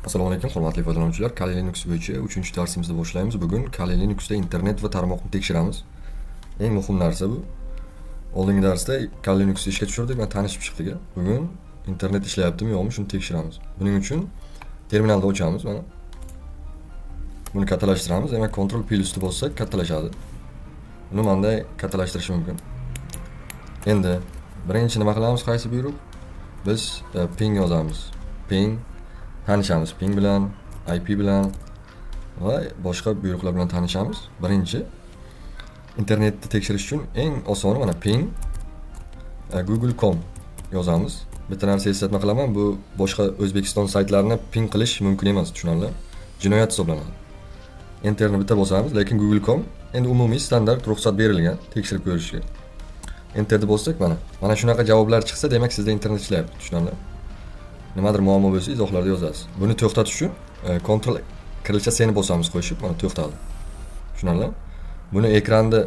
Assalomu alaykum, hurmatli foydalanuvchilar. Kali Linux bo'yicha 3-darsimizni boshlaymiz. Bugun Kali Linuxda internet va tarmoqni tekshiramiz. Eng muhim narsa bu. Oldingi darsda Kali Linuxni ishga tushirdik va tanishib chiqdik. Bugun internet ishlayaptimi, yo'qmi shuni tekshiramiz. Buning uchun terminalda ochamiz mana. Buni kattalashtiramiz. Demak, Ctrl P ustida bossak kattalashadi. Buni bunday kattalashtirish mumkin. Endi birinchi nima qilamiz? Qaysi buyruq? Biz ping yozamiz. Ping tanishamiz. Ping bilan, IP bilan va boshqa buyruqlar bilan tanishamiz. Birinchi internetni tekshirish uchun eng osoni mana ping google.com yozamiz. Bitta narsa eslatma qilaman, bu boshqa O'zbekiston saytlarini ping qilish mumkin emas, tushunarli? Jinoyat hisoblanadi. Enterni bitta bosamiz, lekin google.com endi umumiy standart ruxsat berilgan tekshirib ko'rishga. Enterni bossak mana shunaqa javoblar chiqsa, demak sizda internet ishlayapti, tushunarli? Nimadir muammo bo'lsa izohlarda yozasiz. Buni to'xtatish uchun Ctrl kirilicha seni bosamiz qo'shib, mana to'xtadi. Tushunarli? Buni ekranda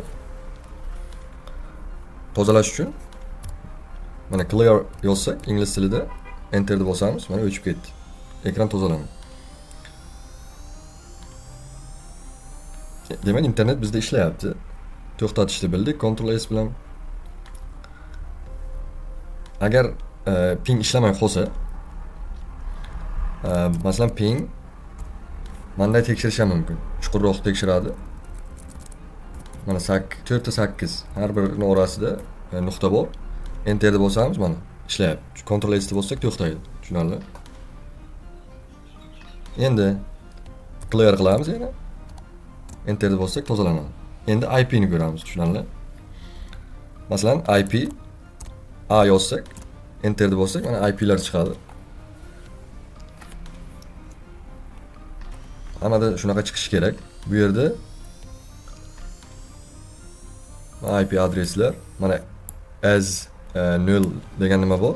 tozalash uchun mana clear yozsak ingliz tilida enterni bosamiz, mana o'chib ketdi. Ekran tozalandi. Demak, internet bizda ishlayapti. To'xtatishni bildik Ctrl S bilan. Agar ping ishlamay qolsa, masalan ping bunday tekshirish ham mumkin. Chuqurroq tekshiradi. Mana 4 ta 8 har birini orasida nuqta bor. Enterni bosamiz, mana ishlayapti. Ctrl S bossak to'xtaydi. Tushunarli? Endi clear qilamiz yana. Enterni bossak tozalanadi. Endi IP ni ko'ramiz, tushunarli? Masalan IP A yozsak, enterni bossak mana IP'lar chiqadi. Hamada shunaqa chiqishi kerak. Bu yerda IP adreslar, mana as null degan nima bor?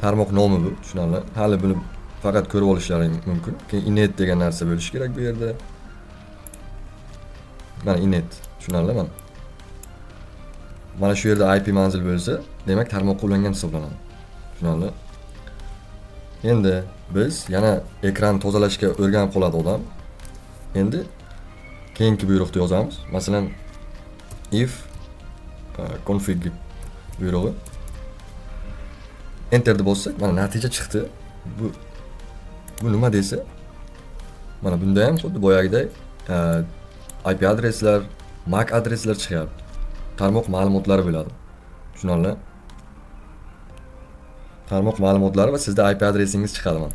Tarmoq nomi bu, tushunarli? Hali buni faqat ko'rib olishlaring mumkin. Keyin init degan narsa bo'lishi kerak bu yerda. Mana init, tushunarli mana. Mana shu yerda IP manzil bo'lsa, demak tarmoq qo'llangan hisoblanadi. Tushunarli? Endi biz yana ekran tozalashga o'rganib qoladi odam. Endi keyingi buyruqni yozamiz. Masalan if config buyrug'i. Enterni bossak, mana natija chiqdi. Bu nima desa? Mana bunda ham xuddi boyagidek IP adreslar, MAC adreslar chiqyapti. Tarmoq ma'lumotlari bo'ladi. Tushunarli? Tarmoq ma'lumotlari va sizda IP adresingiz chiqadi mana.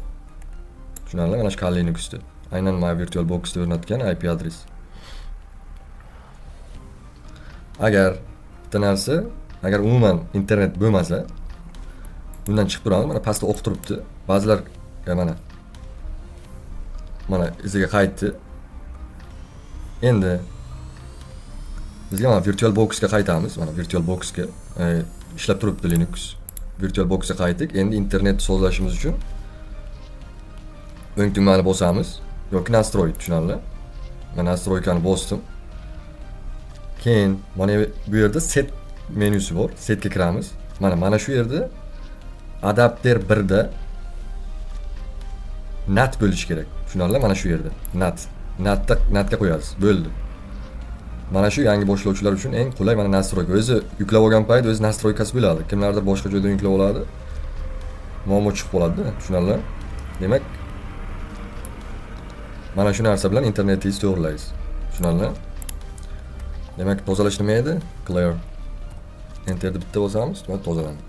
Tushunarli? Mana shu Kali Linuxda. Aynan My Virtual Box'da o'rnatgan IP adres. Agar bitta narsa, agar umuman internet bo'lmasa, bundan chiqib turamiz. Mana pastda o'qib turibdi. Ba'zilar mana iziga qaytdi. Endi bizga mana Virtual Box'ga qaytamiz. Mana Virtual Box'ga ishlab turibdi Linux. Virtual Box'ga qaytdik. Endi internet sozlashimiz uchun o'ng tugmani bosamiz yoki nastroy, tushunarli? Men nastroykani bosdim. Keyin mana bu yerda set menyusi bor. Setga kiramiz. Mana shu yerda adapter 1 da NAT bo'lishi kerak. Tushunarli? Mana shu yerda NATga qo'yasiz. Bo'ldi. Mana shu yangi boshlovchilar uchun eng qulay mana nastroyka. O'zi yuklab olgan payt o'zi nastroykasi bo'ladi. Kimlardir boshqa joydan yuklab oladi. Muammo chiqib qoladi-da, tushunarli? Demak, mana shu narsa bilan internetingizni to'g'rilaysiz. Tushunarli? Demak, tozalash nima edi? Clear. Enterni bitta bosamiz va tozalandi.